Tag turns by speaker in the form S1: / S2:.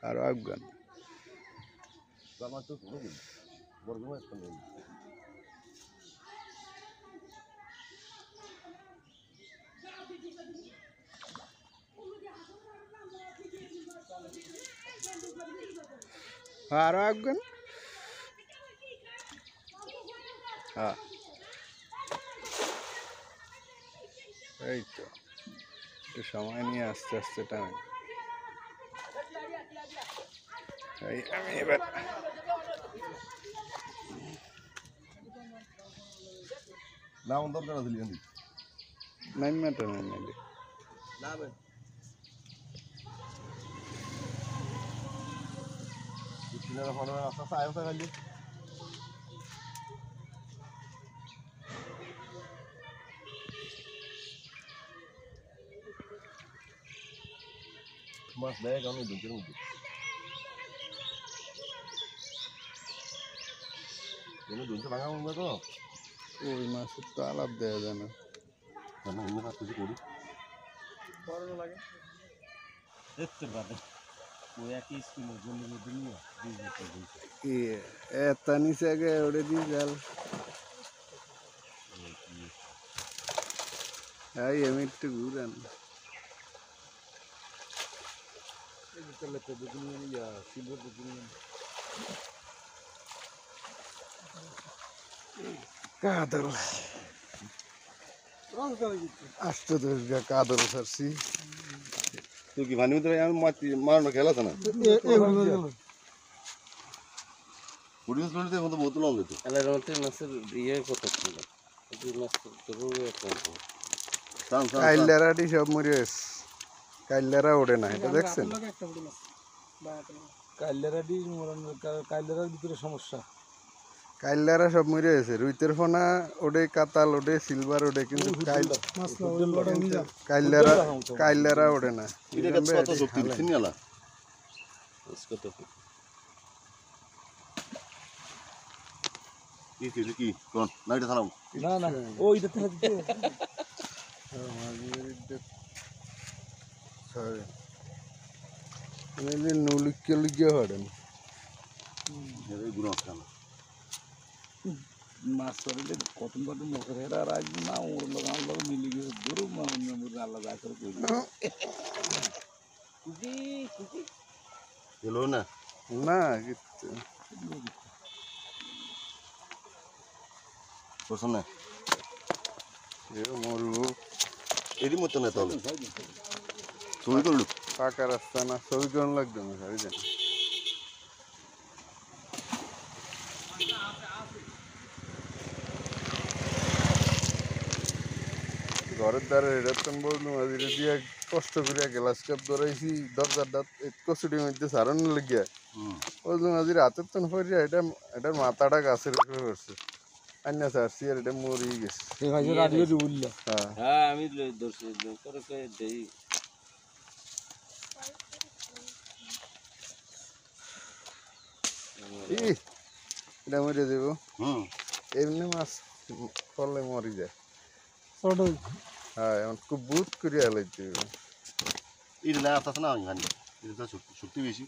S1: আরো আফগান আরো আফগান হ্যাঁ এই তো একটু সময় নিয়ে আস্তে আস্তে টান এই আমি এবার
S2: নাম দরকার আছে লিখে
S1: নাইন মিটার নাইন
S2: না ভাই কিনারা ফোন আস্তে আস্তে আয়ো খালি মাছ দেয় কারণ দুধের মধ্যে দুধটা ভাঙা মনে তো
S1: ওই মাছের তো আলাপ দেওয়া যায় না
S2: না অন্য কাজ কিছু করি
S3: লাগে দেখতে পাবে ওই একই স্কিমের জন্য দুনিয়া
S1: এত নিচে আগে ওড়ে দিয়ে জাল এই আমি একটু ঘুরান কাদল আষ্টদশ গা কাদল সারছি
S2: তুই কি ভানি মতো মারানো খেলা আছে না ফুটবল খেলতে এখন তো বোতল অঙ্গ তো
S3: মাছের ইয়ে কত ছিল
S1: কাইল্লারাটি সব মরে গেছে কাইল্লারা ওড়ে না এটা দেখছেন
S3: কাইলেরার ভিতরে সমস্যা
S1: কাইল্লারা সব মরে গেছে রুইতের ফোনা ওডে কাতাল ওডে সিলভার ওডে কিন্তু কাইল্লারা ওড়ে না
S2: কি কোন নাইটা থালাম
S3: না না ওই দেখতে
S1: নুলিকে হড়েন
S3: মাছ ধরলে কতন কতন মুখের হেরা আর আজ না ওর লোক আমার লোক মিলে গিয়ে ধরো আল্লাহ যা করে করি
S2: এলো না
S1: না কিচ্ছু
S2: করছো না
S1: মরবো
S2: এরই মতো না তাহলে ছবি করলো
S1: ফাঁকা রাস্তা না ছবি কেমন লাগবে না সারি দেন ঘরের দ্বারা এরকম বললাম আজিরে দিয়ে কষ্ট করিয়া গ্লাস কাপ ধরাইছি দরজার দাঁত কচুটির মধ্যে সারানো লাগিয়া বললাম আজির হাতের তন ফরিয়া এটার মাথাটা গাছের উপরে পড়ছে আন্না সারছি আর এটা মরি গেছে
S3: হ্যাঁ আমি ধরছি করে দেই
S1: এটা মরে যাবো এমনি মাছ পড়লে মরি যায় হ্যাঁ এমন খুব বুত করিয়া লাগছে
S2: এটা না আসতে না আমি এটা শক্তি বেশি